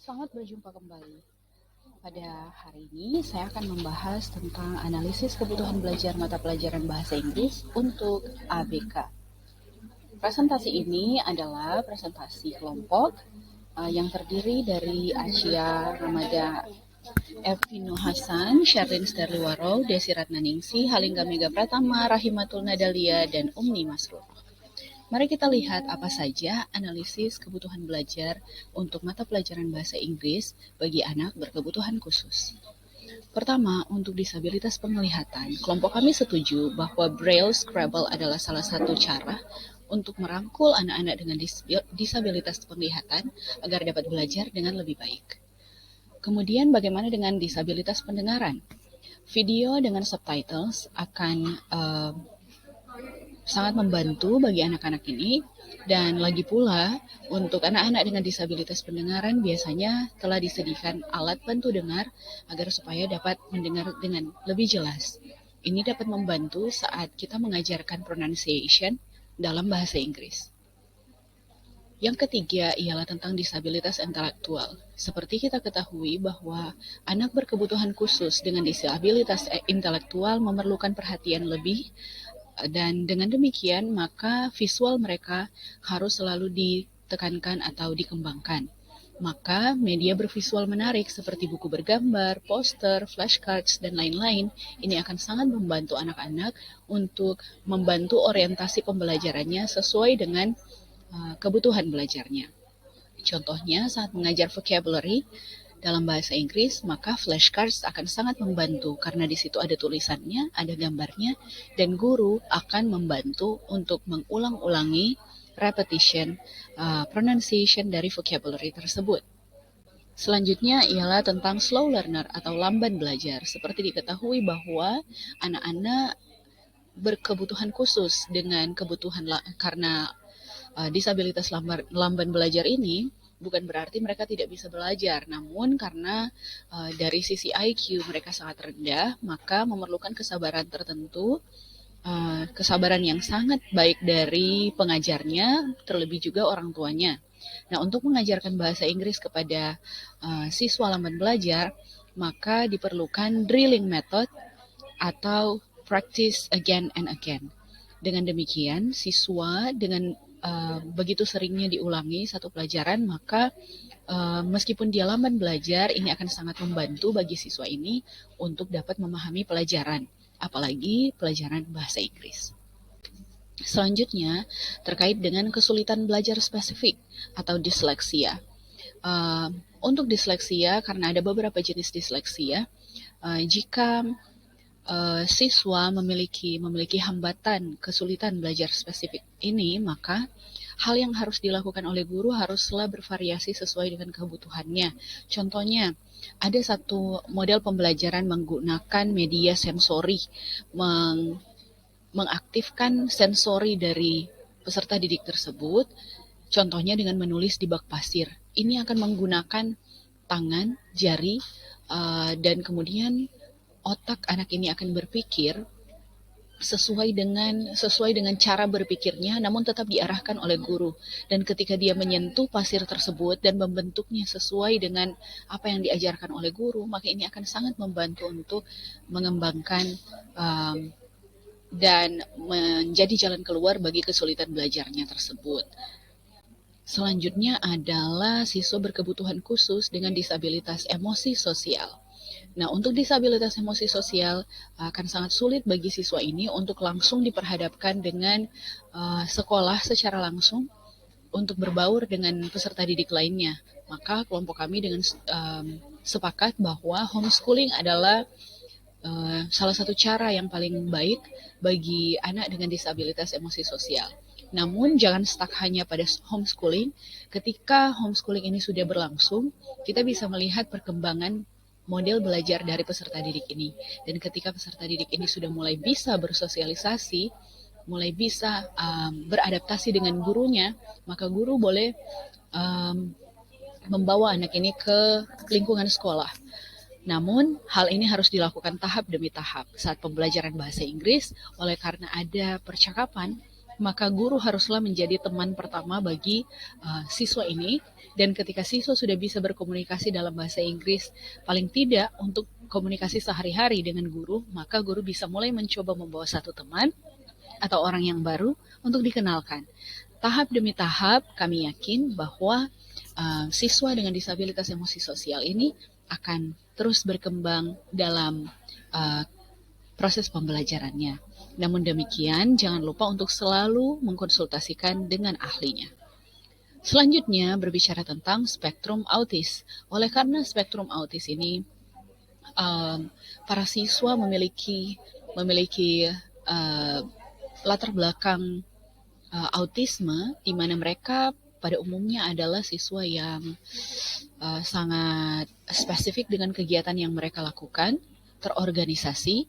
Selamat berjumpa kembali. Pada hari ini saya akan membahas tentang analisis kebutuhan belajar mata pelajaran bahasa Inggris untuk ABK. Presentasi ini adalah presentasi kelompok yang terdiri dari Acia Ramada Evinu Hasan, Sherlyn Sterliwaro, Desi Ratnaningsi, Halingga Mega Pratama, Rahimatul Nadalia, dan Umni Masrur. Mari kita lihat apa saja analisis kebutuhan belajar untuk mata pelajaran bahasa Inggris bagi anak berkebutuhan khusus. Pertama, untuk disabilitas penglihatan, kelompok kami setuju bahwa Braille Scrabble adalah salah satu cara untuk merangkul anak-anak dengan disabilitas penglihatan agar dapat belajar dengan lebih baik. Kemudian bagaimana dengan disabilitas pendengaran? Video dengan subtitles akan sangat membantu bagi anak-anak ini, dan lagi pula untuk anak-anak dengan disabilitas pendengaran biasanya telah disediakan alat bantu dengar agar supaya dapat mendengar dengan lebih jelas. Ini dapat membantu saat kita mengajarkan pronunciation dalam bahasa Inggris. Yang ketiga ialah tentang disabilitas intelektual. Seperti kita ketahui bahwa anak berkebutuhan khusus dengan disabilitas intelektual memerlukan perhatian lebih, dan dengan demikian maka visual mereka harus selalu ditekankan atau dikembangkan. Maka media bervisual menarik seperti buku bergambar, poster, flashcards, dan lain-lain ini akan sangat membantu anak-anak untuk membantu orientasi pembelajarannya sesuai dengan kebutuhan belajarnya. Contohnya saat mengajar vocabulary dalam bahasa Inggris, maka flashcards akan sangat membantu karena di situ ada tulisannya, ada gambarnya, dan guru akan membantu untuk mengulang-ulangi repetition, pronunciation dari vocabulary tersebut. Selanjutnya ialah tentang slow learner atau lamban belajar. Seperti diketahui bahwa anak-anak berkebutuhan khusus dengan kebutuhan karena disabilitas lamban belajar ini bukan berarti mereka tidak bisa belajar, namun karena dari sisi IQ mereka sangat rendah, maka memerlukan kesabaran tertentu, kesabaran yang sangat baik dari pengajarnya, terlebih juga orang tuanya. Nah, untuk mengajarkan bahasa Inggris kepada siswa lamban belajar, maka diperlukan drilling method atau practice again and again. Dengan demikian, siswa dengan begitu seringnya diulangi satu pelajaran, maka meskipun dia lamban belajar, ini akan sangat membantu bagi siswa ini untuk dapat memahami pelajaran, apalagi pelajaran bahasa Inggris. Selanjutnya, terkait dengan kesulitan belajar spesifik atau disleksia. Untuk disleksia, karena ada beberapa jenis disleksia, jika siswa memiliki hambatan kesulitan belajar spesifik ini, maka hal yang harus dilakukan oleh guru haruslah bervariasi sesuai dengan kebutuhannya. Contohnya, ada satu model pembelajaran menggunakan media sensori, mengaktifkan sensori dari peserta didik tersebut, contohnya dengan menulis di bak pasir. Ini akan menggunakan tangan, jari, dan kemudian otak anak ini akan berpikir sesuai dengan cara berpikirnya, namun tetap diarahkan oleh guru. Dan ketika dia menyentuh pasir tersebut dan membentuknya sesuai dengan apa yang diajarkan oleh guru, maka ini akan sangat membantu untuk mengembangkan dan menjadi jalan keluar bagi kesulitan belajarnya tersebut. Selanjutnya adalah siswa berkebutuhan khusus dengan disabilitas emosi sosial. Nah, untuk disabilitas emosi sosial akan sangat sulit bagi siswa ini untuk langsung diperhadapkan dengan sekolah secara langsung untuk berbaur dengan peserta didik lainnya. Maka kelompok kami dengan sepakat bahwa homeschooling adalah salah satu cara yang paling baik bagi anak dengan disabilitas emosi sosial. Namun jangan stuck hanya pada homeschooling. Ketika homeschooling ini sudah berlangsung, kita bisa melihat perkembangan model belajar dari peserta didik ini. Dan ketika peserta didik ini sudah mulai bisa bersosialisasi, mulai bisa beradaptasi dengan gurunya, maka guru boleh membawa anak ini ke lingkungan sekolah. Namun, hal ini harus dilakukan tahap demi tahap saat pembelajaran bahasa Inggris, oleh karena ada percakapan, maka guru haruslah menjadi teman pertama bagi siswa ini. Dan ketika siswa sudah bisa berkomunikasi dalam bahasa Inggris, paling tidak untuk komunikasi sehari-hari dengan guru, maka guru bisa mulai mencoba membawa satu teman atau orang yang baru untuk dikenalkan. Tahap demi tahap, kami yakin bahwa siswa dengan disabilitas emosi sosial ini akan terus berkembang dalam uh, proses pembelajarannya. Namun demikian, jangan lupa untuk selalu mengkonsultasikan dengan ahlinya. Selanjutnya berbicara tentang spektrum autis. Oleh karena spektrum autis ini, para siswa memiliki latar belakang autisme, di mana mereka pada umumnya adalah siswa yang sangat spesifik dengan kegiatan yang mereka lakukan, terorganisasi,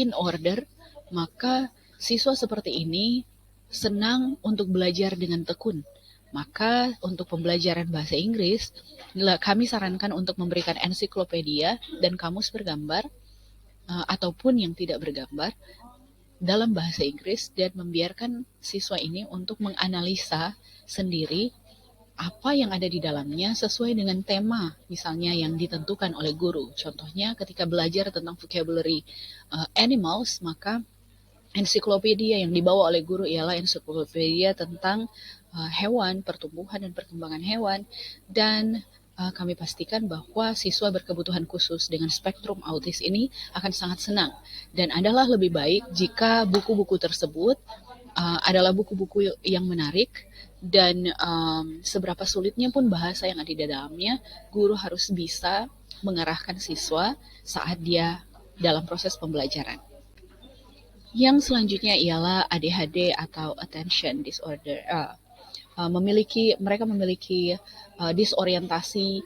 in order, maka siswa seperti ini senang untuk belajar dengan tekun. Maka untuk pembelajaran bahasa Inggris, kami sarankan untuk memberikan ensiklopedia dan kamus bergambar ataupun yang tidak bergambar dalam bahasa Inggris dan membiarkan siswa ini untuk menganalisa sendiri apa yang ada di dalamnya sesuai dengan tema misalnya yang ditentukan oleh guru. Contohnya ketika belajar tentang vocabulary animals, maka ensiklopedia yang dibawa oleh guru ialah ensiklopedia tentang hewan, pertumbuhan dan perkembangan hewan, dan kami pastikan bahwa siswa berkebutuhan khusus dengan spektrum autis ini akan sangat senang, dan adalah lebih baik jika buku-buku tersebut adalah buku-buku yang menarik, dan seberapa sulitnya pun bahasa yang ada di dalamnya, guru harus bisa mengarahkan siswa saat dia dalam proses pembelajaran. Yang selanjutnya ialah ADHD atau attention disorder. Mereka memiliki disorientasi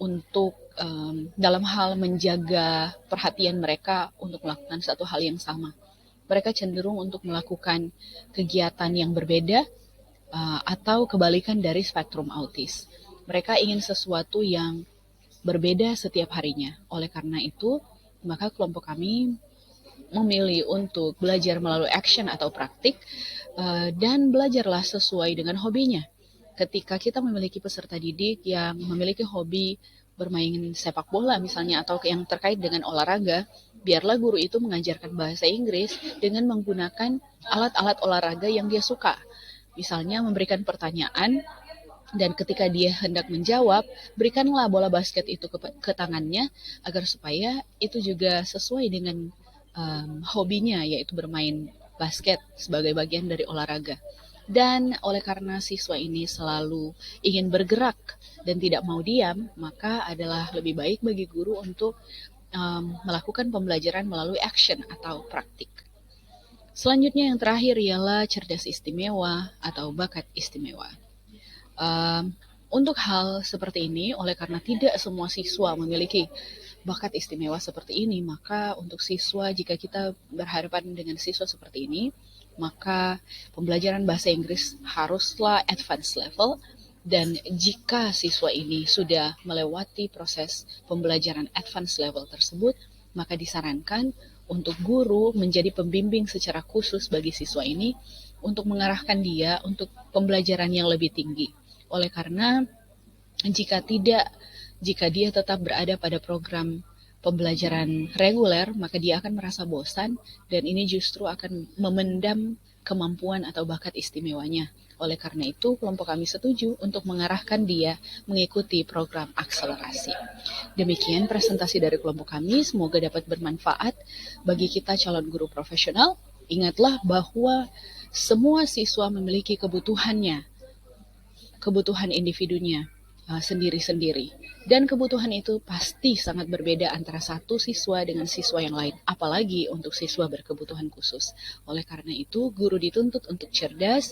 untuk dalam hal menjaga perhatian mereka untuk melakukan satu hal yang sama. Mereka cenderung untuk melakukan kegiatan yang berbeda atau kebalikan dari spektrum autis. Mereka ingin sesuatu yang berbeda setiap harinya. Oleh karena itu, maka kelompok kami memilih untuk belajar melalui action atau praktik, dan belajarlah sesuai dengan hobinya. Ketika kita memiliki peserta didik yang memiliki hobi bermain sepak bola misalnya atau yang terkait dengan olahraga, biarlah guru itu mengajarkan bahasa Inggris dengan menggunakan alat-alat olahraga yang dia suka. Misalnya memberikan pertanyaan, dan ketika dia hendak menjawab, berikanlah bola basket itu ke tangannya agar supaya itu juga sesuai dengan hobinya, yaitu bermain basket sebagai bagian dari olahraga. Dan oleh karena siswa ini selalu ingin bergerak dan tidak mau diam, maka adalah lebih baik bagi guru untuk melakukan pembelajaran melalui action atau praktik. Selanjutnya yang terakhir ialah cerdas istimewa atau bakat istimewa. Untuk hal seperti ini, oleh karena tidak semua siswa memiliki bakat istimewa seperti ini, maka untuk siswa, jika kita berhadapan dengan siswa seperti ini, maka pembelajaran bahasa Inggris haruslah advance level, dan jika siswa ini sudah melewati proses pembelajaran advance level tersebut, maka disarankan untuk guru menjadi pembimbing secara khusus bagi siswa ini untuk mengarahkan dia untuk pembelajaran yang lebih tinggi. Oleh karena jika dia tetap berada pada program pembelajaran reguler, maka dia akan merasa bosan, dan ini justru akan memendam kemampuan atau bakat istimewanya. Oleh karena itu, kelompok kami setuju untuk mengarahkan dia mengikuti program akselerasi. Demikian presentasi dari kelompok kami, semoga dapat bermanfaat bagi kita calon guru profesional. Ingatlah bahwa semua siswa memiliki kebutuhan individunya sendiri-sendiri. Dan kebutuhan itu pasti sangat berbeda antara satu siswa dengan siswa yang lain, apalagi untuk siswa berkebutuhan khusus. Oleh karena itu, guru dituntut untuk cerdas,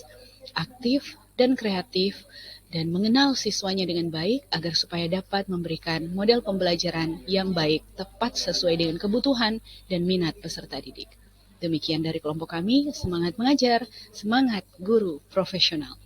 aktif, dan kreatif, dan mengenal siswanya dengan baik agar supaya dapat memberikan model pembelajaran yang baik, tepat sesuai dengan kebutuhan dan minat peserta didik. Demikian dari kelompok kami, semangat mengajar, semangat guru profesional.